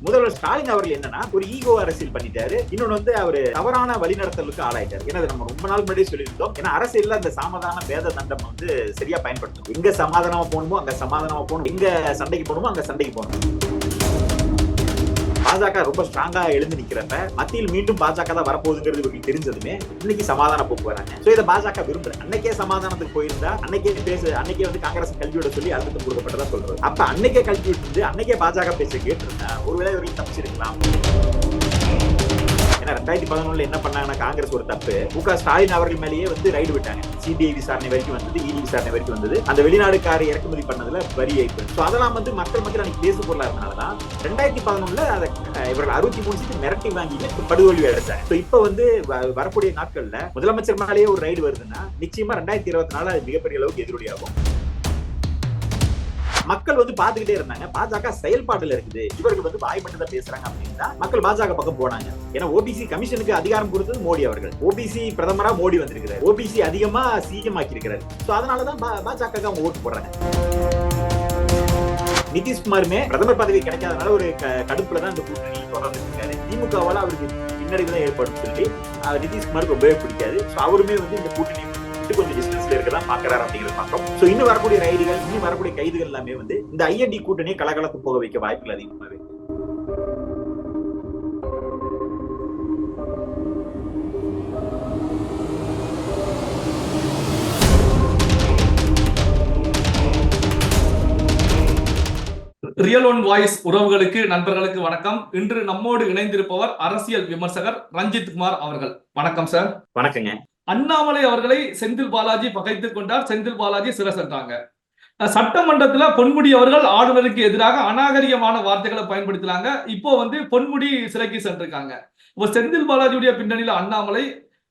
முதல்வர் ஸ்டாலின் அவர்கள் என்னன்னா ஒரு ஈகோ அரசியல் பண்ணிட்டாரு. இன்னொன்னு வந்து அவரு தவறான வழிநடத்தலுக்கு ஆளாயிட்டாரு. ஏன்னா நம்ம ரொம்ப நாள் முன்னாடியே சொல்லியிருந்தோம். ஏன்னா அரசியல்ல அந்த சமாதான பேத தண்டம் வந்து சரியா பயன்படுத்தணும். எங்க சமாதானமா போகணுமோ அங்க சமாதானமா போகணும், எங்க சண்டைக்கு போகணுமோ அங்க சண்டைக்கு போகணும். பாஜக ரொம்ப ஸ்ட்ராங்கா எழுந்து நிக்கிறப்ப மத்தியில் மீண்டும் பாஜக தான் வரப்போகுதுங்கிறது இவங்களுக்கு தெரிஞ்சதுமே இன்னைக்கு சமாதான போக்கு வராங்க. சோ இதை பாஜக விரும்புறேன். அன்னைக்கே சமாதானத்துக்கு போயிருந்தா அன்னைக்கே வந்து காங்கிரஸ் கல்வி விட சொல்லி அழுத்தம் கொடுக்கப்பட்டதா சொல்றது. அப்ப அன்னைக்கே கல்வி விட்டு அன்னைக்கே பாஜக பேச கேட்டிருந்தா ஒருவேளை இவர்கள் தப்பிச்சிருக்கலாம். ஏன்னா 2011 என்ன பண்ணாங்கன்னா காங்கிரஸ் ஒரு தப்பு, மு.க. ஸ்டாலின் அவர்கள் மேலேயே வந்து ரைடு விட்டாங்க. சிபிஐ விசாரணை வரைக்கும் வந்தது, இடி விசாரணை வரைக்கும் வந்தது. அந்த வெளிநாடுக்கார இறக்குமதி பண்ணதுல வரி ஏற்பு. அதெல்லாம் வந்து மக்கள் அன்னைக்கு பேசு பொருளா இருந்தனாலதான் 2011 அதை இவர்கள் 63 சீட்டு மிரட்டி வாங்கி படுதோல்வி அடைச்சாங்க. இப்ப வந்து வரக்கூடிய நாட்கள்ல முதலமைச்சர் மேலேயே ஒரு ரைடு வருதுன்னா நிச்சயமா 2024 அது மிகப்பெரிய அளவுக்கு எதிரொலியாகும். மக்கள் வந்து பாத்துக்கிட்டே இருந்தாங்க. பாஜக செயல்பாடுல இருக்குது, இவர்கள் வந்து வாய் மட்டும் தான் பேசுறாங்க அப்படின்னா மக்கள் பாஜக பக்கம் போனாங்க. ஏன்னா ஓபிசி கமிஷனுக்கு அதிகாரம் கொடுத்தது மோடி அவர்கள். ஓபிசி பிரதமரா மோடி வந்திருக்கிறார், ஓபிசி அதிகமா சிஎம் ஆக்கி இருக்கிறார். அதனாலதான் பாஜக அவங்க ஓட்டு போடுறாங்க. நிதிஷ்குமாருமே பிரதமர் பதவி கிடைக்காதனால ஒரு கடுப்புலதான் இந்த கூட்டணி தொடர்ந்து இருக்காரு. திமுகவால அவருக்கு பின்னடைவு தான் ஏற்படும் சொல்லி நிதிஷ்குமாருக்கு ரொம்பவே பிடிக்காது. அவருமே வந்து இந்த கூட்டணி கொஞ்சம் டிஸ்டன்ஸ்ல இருக்கதான் பாக்குறாரு அப்படிங்கிறது பார்க்கிறோம். சோ இன்னும் வரக்கூடிய ரைடுகள், இன்னும் வரக்கூடிய கைதுகள் எல்லாமே வந்து இந்த ஐஎன்டி கூட்டணியை கலகலத்து போக வைக்க வாய்ப்புகள் அதிகமாவே. ரியல் ஒன் வாய்ஸ் உறவுகளுக்கு, நண்பர்களுக்கு வணக்கம். இன்று நம்மோடு இணைந்திருப்பவர் அரசியல் விமர்சகர் ரஞ்சித் குமார் அவர்கள். வணக்கம் சார். வணக்கங்க. அண்ணாமலை அவர்களை செந்தில் பாலாஜி பகைத்துக் கொண்டார், செந்தில் பாலாஜி சிறைசென்றாங்க. சட்டமன்றத்துல பொன்முடி அவர்கள் ஆளுநருக்கு எதிராக அநாகரிகமான வார்த்தைகளை பயன்படுத்தினாங்க. இப்போ வந்து பொன்முடி சிறைக்கு சென்றிருக்காங்க. இப்போ செந்தில் பாலாஜியுடைய பின்னணியில அண்ணாமலை,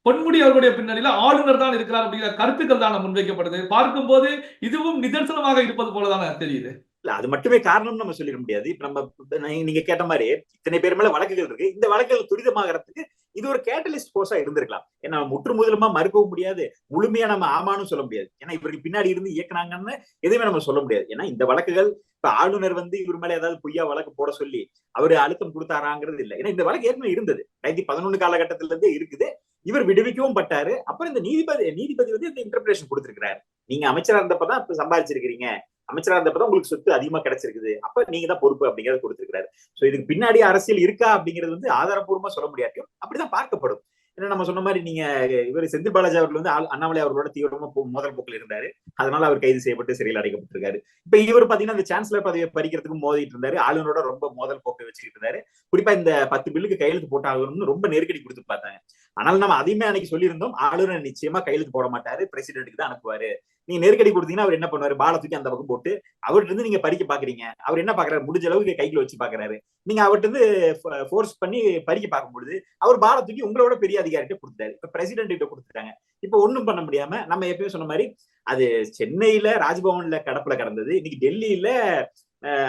பொன்முடி அவர்களுடைய பின்னணியில ஆளுநர் தான் இருக்கிறார் அப்படிங்கிற கருத்துக்கள் தான் முன்வைக்கப்படுது. பார்க்கும்போது இதுவும் நிதர்சனமாக இருப்பது போலதான் தெரியுது. இல்ல அது மட்டுமே காரணம் நம்ம சொல்லிட முடியாது. இப்ப நம்ம நீங்க கேட்ட மாதிரி இத்தனை பேர் மேல வழக்குகள் இருக்கு. இந்த வழக்குகள் துரிதமாகறதுக்கு இது ஒரு கேட்டலிஸ்ட் போர்ஸா இருந்திருக்கலாம். ஏன்னா முற்று முதலுமா மறுக்கவும் முடியாது, முழுமையா நம்ம ஆமான்னு சொல்ல முடியாது. ஏன்னா இவர்கள் பின்னாடி இருந்து இயக்குனாங்கன்னு எதுவுமே நம்ம சொல்ல முடியாது. ஏன்னா இந்த வழக்குகள் இப்ப ஆளுநர் வந்து இவர் மேல ஏதாவது பொய்யா வழக்கு போட சொல்லி அவரு அழுத்தம் கொடுத்தாராங்கிறது இல்லை. ஏன்னா இந்த வழக்கு ஏற்கனவே இருந்தது, 2011 காலகட்டத்தில இருந்தே இருக்குது. இவர் விடுவிக்கவும் பட்டாரு. அப்புறம் இந்த நீதிபதி வந்து இந்த இன்டர்பிரேஷன் கொடுத்திருக்கிறாரு. நீங்க அமைச்சரா இருந்தப்பதான் இப்ப சம்பாதிச்சிருக்கிறீங்க, அமைச்சரா இருந்தப்பதான் உங்களுக்கு சொத்து அதிகமா கிடைச்சிருக்குது, அப்ப நீங்க தான் பொறுப்பு அப்படிங்கறத கொடுத்திருக்காரு. சோ இதுக்கு பின்னாடி அரசியல் இருக்கா அப்படிங்கிறது வந்து ஆதாரப்பூர்வமா சொல்ல முடியாது, அப்படிதான் பார்க்கப்படும். ஏன்னா நம்ம சொன்ன மாதிரி நீங்க இவர் செந்தில் பாலாஜி அவர்கள் வந்து அண்ணாமலை அவர்களோட தீவிரமா மோதல் போக்கில் இருந்தாரு. அதனால அவர் கைது செய்யப்பட்டு சிறையில் அடைக்கப்பட்டிருக்காரு. இப்ப இவர் பாத்தீங்கன்னா இந்த சான்சலர் பதவியை பறிக்கிறதுக்கு மோதிட்டு இருந்தாரு, ஆளுநரோட ரொம்ப மோதல் போக்கை வச்சுக்கிட்டு இருந்தாரு. குறிப்பா இந்த 10 பில்லுக்கு கையெழுத்து போட்டாகணும்னு ரொம்ப நெருக்கடி கொடுத்து பார்த்தாங்க. ஆனால் நம்ம அதையுமே அன்னைக்கு சொல்லியிருந்தோம், ஆளுநர் நிச்சயமா கையெழுத்து போட மாட்டாரு, பிரசிடென்ட்டுக்கு தான் அனுப்புவாரு. நீங்க நெருக்கடி கொடுத்தீங்கன்னா அவர் என்ன பண்ணுவாரு, பால தூக்கி அந்த பக்கம் போட்டு அவர்கிட்ட இருந்து நீங்க பறிக்க பாக்குறீங்க. அவர் என்ன பாக்குறாரு, முடிஞ்ச அளவுக்கு கைக்குள்ள வச்சு பாக்குறாரு. நீங்க அவர்கிட்ட இருந்து ஃபோர்ஸ் பண்ணி பறிக்க பார்க்கும்பொழுது அவர் பால தூக்கி உங்களோட பெரிய அதிகாரிகிட்ட கொடுத்தாரு. இப்ப பிரசிடென்ட் கிட்ட கொடுத்துட்டாங்க. இப்ப ஒண்ணும் பண்ண முடியாம நம்ம எப்பயும் சொன்ன மாதிரி அது சென்னையில ராஜ்பவன்ல கடப்புல கடந்தது, இன்னைக்கு டெல்லியில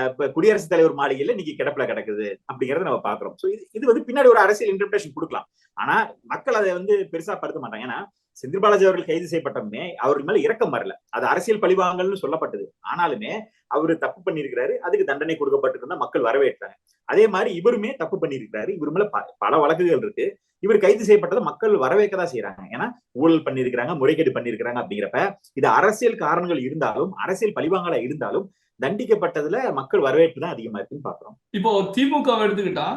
இப்ப குடியரசுத் தலைவர் மாளிகையில இன்னைக்கு கிடப்புல கிடக்குது அப்படிங்கறத நம்ம பாக்குறோம். சோ இது வந்து பின்னாடி ஒரு அரசியல் இன்டர்பிரேஷன் கொடுக்கலாம். ஆனா மக்கள் அதை வந்து பெருசா படுத்த மாட்டாங்க. ஏன்னா செந்தில் பாலாஜி அவர்கள் கைது செய்யப்பட்டமே அவர்கள் மேல இரக்கம் வரல, அது அரசியல் பழிவாங்கல்னு சொல்லப்பட்டது. ஆனாலுமே அவரு தப்பு பண்ணிருக்கிறாரு, அதுக்கு தண்டனை கொடுக்கப்பட்டிருந்தா மக்கள் வரவேற்றாங்க. அதே மாதிரி இவருமே தப்பு பண்ணிருக்கிறாரு, இவர் மேல பல வழக்குகள் இருக்கு. இவர் கைது செய்யப்பட்டதை மக்கள் வரவேற்கதான் செய்யறாங்க. ஏன்னா ஊழல் பண்ணிருக்கிறாங்க, முறைகேடு பண்ணிருக்கிறாங்க அப்படிங்கிறப்ப இது அரசியல் காரணங்கள் இருந்தாலும், அரசியல் பழிவாங்கலா இருந்தாலும் தண்டிக்கப்பட்டதுல மக்கள் வரவேற்பு தான் அதிகமா இருக்குன்னு பாக்குறோம். இப்போ திமுக எடுத்துக்கிட்டா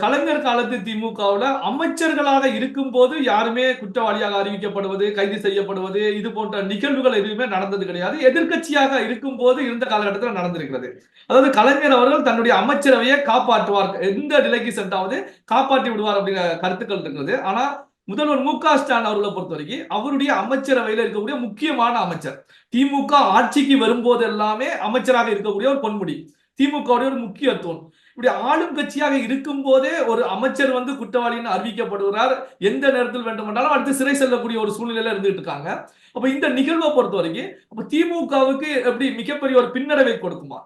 கலைஞர் காலத்து திமுகவுல அமைச்சர்களாக இருக்கும் போது யாருமே குற்றவாளியாக அறிவிக்கப்படுவது, கைது செய்யப்படுவது, இது போன்ற நிகழ்வுகள் எதுவுமே நடந்தது கிடையாது. எதிர்கட்சியாக இருக்கும் போது இருந்த காலகட்டத்தில் நடந்திருக்கிறது. அதாவது கலைஞர் அவர்கள் தன்னுடைய அமைச்சரவையை காப்பாற்றுவார், எந்த நிலைக்கு சென்றாவது காப்பாற்றி விடுவார் அப்படிங்கிற கருத்துக்கள் இருக்கிறது. ஆனா முதல்வர் மு.க. ஸ்டாலின் அவர்களை பொறுத்த வரைக்கும் அவருடைய அமைச்சரவையில இருக்கக்கூடிய முக்கியமான அமைச்சர், திமுக ஆட்சிக்கு வரும்போது எல்லாமே அமைச்சராக இருக்கக்கூடிய ஒரு பொன்முடி, திமுகவுடைய ஒரு முக்கியத்துவம். இப்படி ஆளும் கட்சியாக இருக்கும் போதே ஒரு அமைச்சர் வந்து குற்றவாளின்னு அறிவிக்கப்படுகிறார், எந்த நேரத்தில் வேண்டுமென்றாலும் அடுத்து சிறை செல்லக்கூடிய ஒரு சூழ்நிலையில இருந்துட்டு இருக்காங்க. அப்ப இந்த நிகழ்வை பொறுத்த வரைக்கும் அப்ப திமுகவுக்கு எப்படி மிகப்பெரிய ஒரு பின்னடைவை கொடுக்குமா?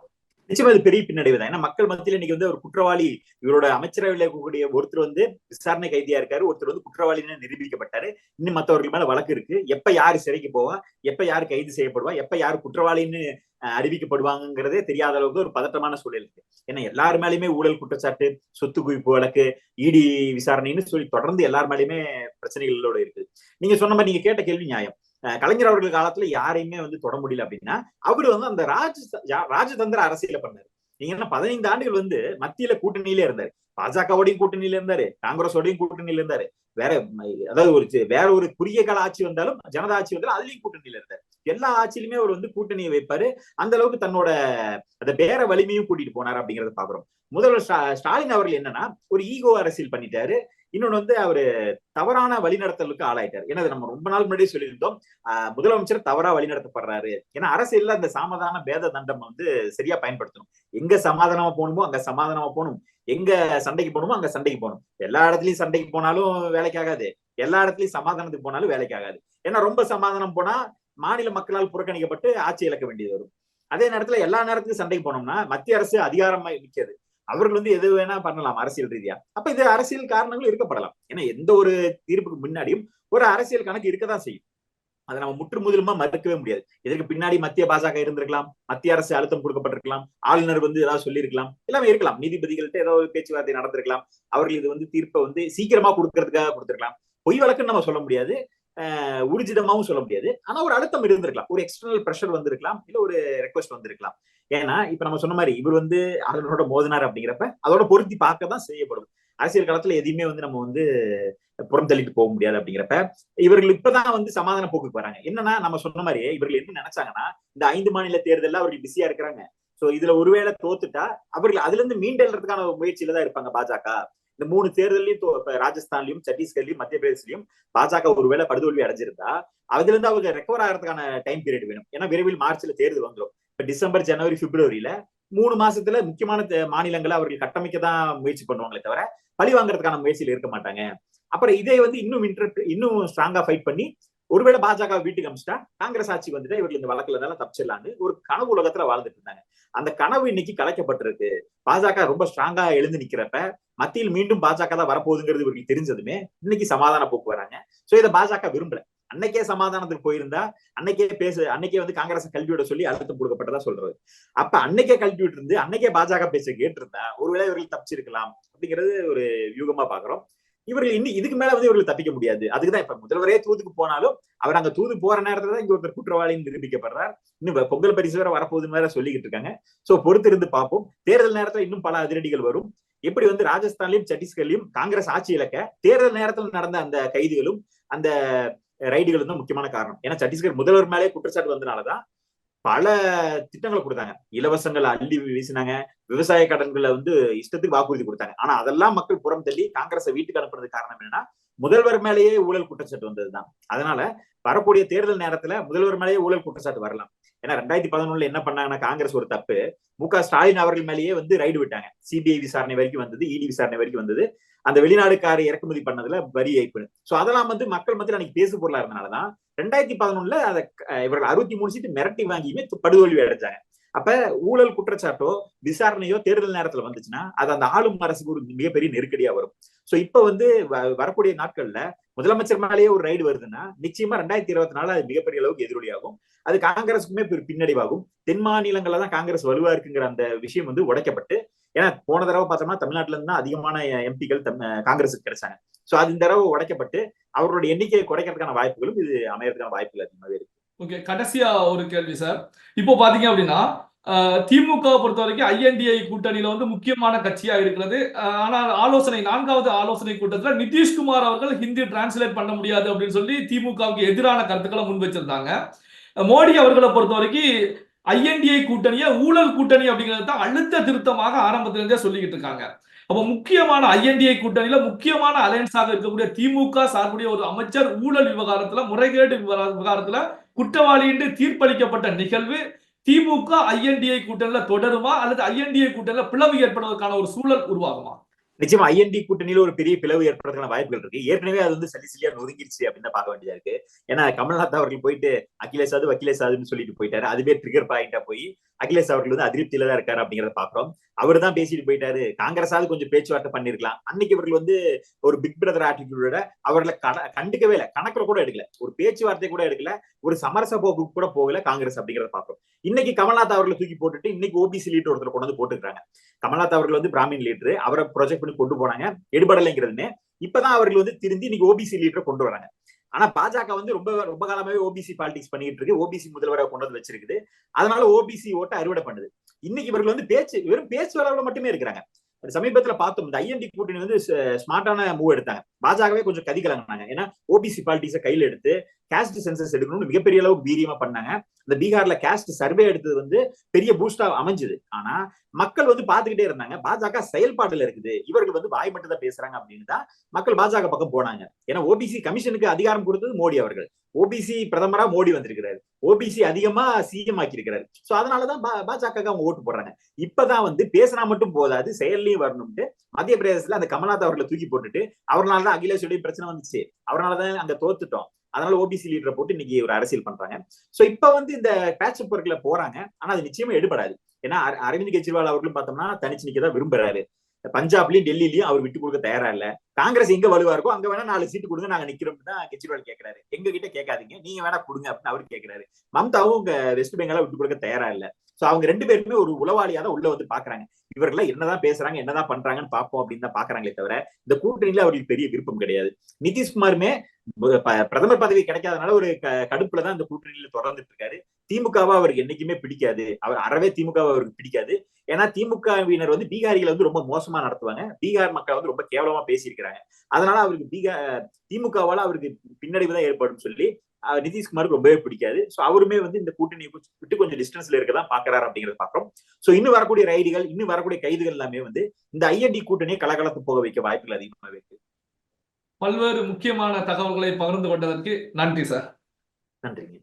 நிச்சயமா அது பெரிய பின்னடைவு தான். ஏன்னா மக்கள் மத்தியில் இன்னைக்கு வந்து ஒரு குற்றவாளி, இவரோட அமைச்சரவையில் இருக்கக்கூடிய ஒருத்தர் வந்து விசாரணை கைதியா இருக்காரு, ஒருத்தர் வந்து குற்றவாளின்னு நிரூபிக்கப்பட்டாரு, இன்னும் மற்றவர்கள் மேல வழக்கு இருக்கு. எப்ப யாரு சிறைக்கு போவா, எப்ப யாரு கைது செய்யப்படுவா, எப்ப யாரு குற்றவாளின்னு அறிவிக்கப்படுவாங்கிறதே தெரியாத அளவுக்கு ஒரு பதட்டமான சூழல் இருக்கு. ஏன்னா எல்லார் மேலேயுமே ஊழல் குற்றச்சாட்டு, சொத்து குவிப்பு வழக்கு, இடி விசாரணைன்னு சொல்லி தொடர்ந்து எல்லார் மேலேயுமே பிரச்சனைகளோட இருக்குது. நீங்க சொன்ன மாதிரி நீங்க கேட்ட கேள்வி நியாயம். கலைஞர் அவர்கள் காலத்துல யாரையுமே தொட முடியல அப்படின்னா அவரு அந்த ராஜதந்திர அரசியல பண்ணாரு. நீங்க என்ன 15 ஆண்டுகள் மத்தியில கூட்டணியில இருந்தாரு. பாஜகவோடையும் கூட்டணியில இருந்தாரு, காங்கிரஸோடையும் கூட்டணியில இருந்தாரு. வேற அதாவது வேற ஒரு குறுகிய கால ஆட்சி வந்தாலும், ஜனதா ஆட்சி வந்தாலும் அதுலயும் கூட்டணியில இருந்தாரு. எல்லா ஆட்சியிலுமே அவர் கூட்டணியை வைப்பாரு. அந்த அளவுக்கு தன்னோட அந்த பேர வலிமையும் கூட்டிட்டு போனாரு அப்படிங்கறத பாக்குறோம். முதல்வர் ஸ்டாலின் அவர்கள் என்னன்னா ஒரு ஈகோ அரசியல் பண்ணிட்டாரு. இன்னொன்னு அவரு தவறான வழிநடத்தலுக்கு ஆளாயிட்டாரு. ஏன்னா நம்ம ரொம்ப நாள் முன்னாடியே சொல்லியிருந்தோம், முதலமைச்சர் தவறா வழிநடத்தப்படுறாரு. ஏன்னா அரசியல்ல அந்த சமாதான பேத தண்டம் சரியா பயன்படுத்தணும். எங்க சமாதானமா போகணுமோ அங்க சமாதானமா போகணும், எங்க சண்டைக்கு போகணுமோ அங்க சண்டைக்கு போகணும். எல்லா இடத்துலயும் சண்டைக்கு போனாலும் வேலைக்கு ஆகாது, எல்லா இடத்துலயும் சமாதானத்துக்கு போனாலும் வேலைக்கு ஆகாது. ஏன்னா ரொம்ப சமாதானம் போனா மாநில மக்களால் புறக்கணிக்கப்பட்டு ஆட்சி இழக்க வேண்டியது வரும். அதே நேரத்துல எல்லா நேரத்துக்கும் சண்டைக்கு போனோம்னா மத்திய அரசு அதிகாரமா நிற்கிறது, அவர்கள் எது வேணா பண்ணலாம் அரசியல் ரீதியா. அப்ப இது அரசியல் காரணங்கள் இருக்கப்படலாம். ஏன்னா எந்த ஒரு தீர்ப்புக்கு முன்னாடியும் ஒரு அரசியல் கணக்கு இருக்கதான் செய்யும். அதை நம்ம முற்று முழுமா மறுக்கவே முடியாது. இதற்கு பின்னாடி மத்திய பாஜக இருந்திருக்கலாம், மத்திய அரசு அழுத்தம் கொடுக்கப்பட்டிருக்கலாம், ஆளுநர் ஏதாவது சொல்லியிருக்கலாம், எல்லாமே இருக்கலாம். நீதிபதிகள்கிட்ட ஏதாவது பேச்சுவார்த்தை நடந்திருக்கலாம், அவர்கள் இது தீர்ப்பை சீக்கிரமா கொடுக்கறதுக்காக கொடுத்திருக்கலாம். பொய் வழக்குன்னு நம்ம சொல்ல முடியாது, ஊர்ஜிதமாவும் சொல்ல முடியாது. ஆனா ஒரு அழுத்தம் இருந்திருக்கலாம், ஒரு எக்ஸ்டர்னல் பிரஷர் வந்திருக்கலாம், இல்ல ஒரு ரெக்வஸ்ட் வந்திருக்கலாம். ஏன்னா இப்ப நம்ம சொன்ன மாதிரி இவர் ஆளுநரோட மோதினார் அப்படிங்கிறப்ப அதோட பொருத்தி பார்க்கதான் செய்யப்படும். அரசியல் காலத்துல எதையுமே நம்ம புறம் தள்ளிட்டு போக முடியாது. அப்படிங்கிறப்ப இவர்கள் இப்பதான் சமாதான போக்குக்கு வராங்க. என்னன்னா நம்ம சொன்ன மாதிரி இவர்கள் என்ன நினைச்சாங்கன்னா இந்த 5 மாநில தேர்தல்ல அவர்கள் பிஸியா இருக்கிறாங்க. சோ இதுல ஒருவேளை தோத்துட்டா அவர்கள் அதுல இருந்து மீண்டெழுறதுக்கான முயற்சியில தான் இருப்பாங்க பாஜக. இந்த 3 தேர்தலையும் ராஜஸ்தான்லயும், சத்தீஸ்கர்லயும், மத்திய பிரதேசலையும் பாஜக ஒருவேளை படுதோல்வி அடைஞ்சிருந்தா அதுல இருந்து அவங்க ரெக்கவர் ஆகிறதுக்கான டைம் பீரியட் வேணும். ஏன்னா விரைவில் மார்ச்ல தேர்தல் வந்துடும். இப்ப டிசம்பர், ஜனவரி, பிப்ரவரியில 3 மாசத்துல முக்கியமான மாநிலங்களை அவர்கள் கட்டமைக்க தான் முயற்சி பண்ணுவாங்களே தவிர பழி வாங்குறதுக்கான முயற்சியில் இருக்க மாட்டாங்க. அப்புறம் இதை இன்னும் ஸ்ட்ராங்கா ஃபைட் பண்ணி ஒருவேளை பாஜக வீட்டுக்கு அமிச்சிட்டா காங்கிரஸ் ஆட்சி வந்துட்டு இவர்கள் இந்த வழக்குல இருந்தாலும் தப்பிச்சிடலான்னு ஒரு கனவு உலகத்துல வாழ்ந்துட்டு இருந்தாங்க. அந்த கனவு இன்னைக்கு கலைக்கப்பட்டிருக்கு. பாஜக ரொம்ப ஸ்ட்ராங்கா எழுந்து நிக்கிறப்ப மத்தியில் மீண்டும் பாஜக தான் வரப்போகுதுங்கிறது இவர்களுக்கு தெரிஞ்சதுமே இன்னைக்கு சமாதான போக்கு வராங்க. சோ இதை பாஜக விரும்பல. அன்னைக்கே சமாதானத்துக்கு போயிருந்தா அன்னைக்கே காங்கிரஸ் கல்வியோட சொல்லி அழுத்தம் கொடுக்கப்பட்டதா சொல்றது. அப்ப அன்னைக்கே கல்வி விட்டு இருந்து அன்னைக்கே பாஜக பேச கேட்டு இருந்தா ஒருவேளை இவர்கள் தப்பிச்சிருக்கலாம் அப்படிங்கிறது ஒரு யூகமா பாக்குறோம். இவர்கள் இதுக்கு மேல இவர்கள் தப்பிக்க முடியாது. அதுக்குதான் இப்ப முதல்வரே தூதுக்கு போனாலும் அவர் அங்க தூது போற நேரத்துல தான் இங்க ஒருத்தர் குற்றவாளின்னு நிரூபிக்கப்படுறார். இன்னும் பொங்கல் பரிசு வேற வரப்போகுதுன்னு வேற சொல்லிக்கிட்டு இருக்காங்க. சோ பொறுத்து இருந்து பார்ப்போம். தேர்தல் நேரத்துல இன்னும் பல அதிரடிகள் வரும். எப்படி ராஜஸ்தான்லயும் சத்தீஸ்கர்லயும் காங்கிரஸ் ஆட்சி இழக்க தேர்தல் நேரத்தில் நடந்த அந்த கைதுகளும் அந்த ரைடுகளும் தான் முக்கியமான காரணம். ஏன்னா சத்தீஸ்கர் முதல்வர் மேலே குற்றச்சாட்டு வந்தனாலதான் பல திட்டங்களை கொடுத்தாங்க, இலவசங்களை அள்ளி வீசினாங்க, விவசாய கடன்களை இஷ்டத்துக்கு வாக்குறுதி கொடுத்தாங்க. ஆனா அதெல்லாம் மக்கள் புறம் தள்ளி காங்கிரஸை வீட்டுக்கு அனுப்புறதுக்கு காரணம் என்னன்னா முதல்வர் மேலேயே ஊழல் குற்றச்சாட்டு வந்ததுதான். அதனால வரக்கூடிய தேர்தல் நேரத்துல முதல்வர் மேலேயே ஊழல் குற்றச்சாட்டு வரலாம். ஏன்னா 2011 என்ன பண்ணாங்கன்னா காங்கிரஸ் ஒரு தப்பு, மு.க. ஸ்டாலின் அவர்கள் மேலேயே ரைடு விட்டாங்க. சிபிஐ விசாரணை வரைக்கும் வந்தது, இடி விசாரணை வரைக்கும் வந்தது. அந்த வெளிநாடுக்கார இறக்குமதி பண்ணதுல வரி ஏய்ப்பு. சோ அதெல்லாம் மக்கள் மத்தியில் அன்னைக்கு பேசு பொருளா இருந்தனாலதான் 2011 அதை இவர்கள் 63 சீட்டு மிரட்டி வாங்கியுமே படுதோல்வி அடைஞ்சாங்க. அப்ப ஊழல் குற்றச்சாட்டோ விசாரணையோ தேர்தல் நேரத்துல வந்துச்சுன்னா அது அந்த ஆளும் அரசுக்கு ஒரு மிகப்பெரிய நெருக்கடியா வரும். சோ இப்ப வரக்கூடிய நாட்கள்ல முதலமைச்சர் மேலேயே ஒரு ரைடு வருதுன்னா நிச்சயமா 2024 அது மிகப்பெரிய அளவுக்கு எதிரொலியாகும். அது காங்கிரஸுக்குமே பின்னடைவாகும். தென் மாநிலங்கள்ல தான் காங்கிரஸ் வலுவா இருக்குங்கிற அந்த விஷயம் உடைக்கப்பட்டு, ஏன்னா போன தடவை பார்த்தோம்னா தமிழ்நாட்டுல இருந்து அதிகமான எம்பிக்கள் காங்கிரஸுக்கு கிடைச்சாங்க. சோ அது இந்த தடவை உடைக்கப்பட்டு அவரோட எண்ணிக்கையை குறைக்கிறதுக்கான வாய்ப்புகளும் இது அமையறதுக்கான வாய்ப்புகள் அதிகமாவே இருக்கு. ஓகே, கடைசியா ஒரு கேள்வி சார். இப்போ பாத்தீங்க அப்படின்னா திமுகவை பொறுத்த வரைக்கும் ஐஎன்டிஐ கூட்டணியில முக்கியமான கட்சியா இருக்கிறது. ஆனால் 4வது ஆலோசனை கூட்டத்தில் நிதிஷ்குமார் அவர்கள் ஹிந்தி டிரான்ஸ்லேட் பண்ண முடியாது அப்படின்னு சொல்லி திமுகவுக்கு எதிரான கருத்துக்களை முன் வச்சிருந்தாங்க. மோடி அவர்களை பொறுத்த வரைக்கும் ஐஎன்டிஐ கூட்டணியை ஊழல் கூட்டணி அப்படிங்கிறது தான் அழுத்த திருத்தமாக ஆரம்பத்திலிருந்தே சொல்லிக்கிட்டு இருக்காங்க. அப்ப முக்கியமான ஐஎன்டிஐ கூட்டணியில முக்கியமான அலையன்ஸாக இருக்கக்கூடிய திமுக சார்புடைய ஒரு அமைச்சர் ஊழல் விவகாரத்துல, முறைகேடு விவகாரத்துல குற்றவாளி என்று தீர்ப்பளிக்கப்பட்ட நிகழ்வு திமுக ஐஎன்டிஐ கூட்டணியில தொடருமா அல்லது ஐஎன்டிஐ கூட்டணியில பிளவு ஏற்படுவதற்கான ஒரு சூழல் உருவாகுமா? நிச்சயமா ஐஎன்டி கூட்டணியில ஒரு பெரிய பிளவு ஏற்படுறதுக்கான வாய்ப்புகள் இருக்கு. ஏற்கனவே அது சலிசிலியா நொறுங்கிருச்சு அப்படின்னு பார்க்க வேண்டியதா இருக்கு. ஏன்னா கமல்நாத் அவர்கள் போயிட்டு அகிலேஷ் சாது வக்கீலேஷ் சாதுன்னு சொல்லிட்டு போயிட்டாரு. அதுவே ட்ரிகர் பாயிண்டா போய் அகிலேஷ் அவர்கள் வந்து அதிருப்தியில தான் இருக்காரு அப்படிங்கறத பாக்குறோம். அவர் தான் பேசிட்டு போயிட்டாரு, காங்கிரஸாவது கொஞ்சம் பேச்சுவார்த்தை பண்ணிருக்கலாம். அன்னைக்கு இவர்கள் வந்து ஒரு பிக் பிரதர் ஆட்டிடியூடோட அவர்களை கண்டுக்கவே இல்லை, கணக்குல கூட எடுக்கல, ஒரு பேச்சுவார்த்தை கூட எடுக்கல, ஒரு சமரச போக்கு கூட போகல காங்கிரஸ் அப்படிங்கறத பாக்குறோம். இன்னைக்கு கமல்நாத் அவர்களை தூக்கி போட்டுட்டு இன்னைக்கு ஓபிசி லீடர் ஒருத்தர் கொண்டு வந்து போட்டுருக்காங்க. கமல்நாத் அவர்கள் வந்து பிராமின் லீடர், அவரை ப்ரொஜெக்ட் பண்ணி கொண்டு போனாங்க, எடுபடலைங்கிறதுன்னு. இப்பதான் அவர்கள் வந்து திருந்தி இன்னைக்கு ஓபிசி லீடரை கொண்டு வராங்க. ஆனா பாஜக வந்து ரொம்ப ரொம்ப காலமாவே ஓபிசி பாலிடிக்ஸ் பண்ணிட்டு இருக்கு, ஓபிசி முதல்வரை கொண்டு வந்து வச்சிருக்குது. அதனால ஓபிசி ஓட்டை அறுவடை பண்ணுது. இன்னைக்கு இவர்கள் வந்து வெறும் பேச்சு அளவுல மட்டுமே இருக்கிறாங்க. சமீபத்துல பார்த்தோம், இந்த ஐஎன்டி கூட்டணி வந்து ஸ்மார்ட்டான மூவ் எடுத்தாங்க. பாஜகவே கொஞ்சம் கதி கலங்கினாங்க. ஏன்னா ஓபிசி பாலிடிக்ஸை கையில எடுத்து கேஸ்ட் சென்சஸ் எடுக்கணும்னு மிகப்பெரிய அளவுக்கு வீரியமா பண்ணாங்க. இந்த பீகார்ல கேஸ்ட் சர்வே எடுத்தது வந்து பெரிய பூஸ்டா அமைஞ்சது. ஆனா மக்கள் வந்து பாத்துக்கிட்டே இருந்தாங்க, பாஜக செயல்பாடுல இருக்குது, இவர்கள் வந்து வாய் மட்டும் தான் பேசுறாங்க அப்படின்னு தான் மக்கள் பாஜக பக்கம் போனாங்க. ஏன்னா ஓபிசி கமிஷனுக்கு அதிகாரம் கொடுத்தது மோடி அவர்கள், ஓபிசி பிரதமரா மோடி வந்திருக்கிறாரு, ஓபிசி அதிகமா சிஎம் ஆக்கி இருக்கிறாரு. சோ அதனாலதான் பாஜக அவங்க ஓட்டு போடுறாங்க. இப்பதான் வந்து பேசினா மட்டும் போதாது, செயல்லையும் வரணும்ட்டு மத்திய பிரதேசத்துல அந்த கமல்நாத் அவர்களை தூக்கி போட்டுட்டு, அவரால்தான் அகிலேஷோட பிரச்சனை வந்துச்சு, அவரால்தான் அங்க தோத்துட்டோம், அதனால ஓபிசி லீடரை போட்டு இன்னைக்கு ஒரு அரசியல் பண்றாங்க. சோ இப்ப வந்து இந்த பேட்சப் ஒர்க்ல போறாங்க. ஆனா அது நிச்சயமா எடுபடாது. ஏன்னா அரவிந்த் கெஜ்ரிவால் அவர்களும் பார்த்தோம்னா தனிச்சு நிக்கதான் விரும்புறாரு. பஞ்சாப்லயும் டெல்லியிலயும் அவர் விட்டு கொடுக்க தயாரா இல்ல. காங்கிரஸ் எங்க வலுவா இருக்கோ அங்க வேணா 4 சீட்டு கொடுங்க, நாங்க நிக்கிறோம்னு தான் கெஜ்ரிவால் கேட்கிறாரு. எங்க கிட்ட கேட்காதீங்க, நீங்க வேணா கொடுங்க அப்படின்னு அவரு கேட்கிறாரு. மம்தாவும் வெஸ்ட் பெங்கால விட்டு கொடுக்க தயாரா இல்ல. சோ அவங்க 2 பேருமே ஒரு உளவாளியா தான் உள்ள வந்து பாக்குறாங்க. இவர்கள் என்னதான் பேசுறாங்க, என்னதான் பண்றாங்கன்னு பாப்போம் அப்படின்னு தான் பாக்குறாங்களே தவிர இந்த கூட்டணியில அவர்களுக்கு பெரிய விருப்பம் கிடையாது. நிதிஷ்குமாருமே பிரதமர் பதவி கிடைக்காதனால ஒரு கடுப்புலதான் இந்த கூட்டணியில தொடர்ந்துட்டு இருக்காரு. திமுகவா அவருக்கு என்னைக்குமே பிடிக்காது, அவர் அறவே திமுக அவருக்கு பிடிக்காது. ஏன்னா திமுகவினர் வந்து பீகாரிகளை வந்து ரொம்ப மோசமா நடத்துவாங்க, பீகார் மக்கள் வந்து ரொம்ப கேவலமா பேசியிருக்கிறாங்க. அதனால அவருக்கு திமுகவால அவருக்கு பின்னடைவு தான் ஏற்படும் சொல்லி நிதிஷ்குமாருக்கு ரொம்பவே பிடிக்காது. சோ அவருமே வந்து இந்த கூட்டணியை விட்டு கொஞ்சம் டிஸ்டன்ஸ்ல இருக்கதான் பாக்குறாரு அப்படிங்கறத பாக்குறோம். சோ இன்னும் வரக்கூடிய ரைடுகள், இன்னும் வரக்கூடிய கைதுகள் எல்லாமே வந்து இந்த ஐஎன்டி கூட்டணியை கலகலத்து போக வைக்க வாய்ப்புகள் அதிகமாகவே இருக்கு. பல்வேறு முக்கியமான தகவல்களை பகிர்ந்து கொண்டதற்கு நன்றி சார். நன்றிங்க.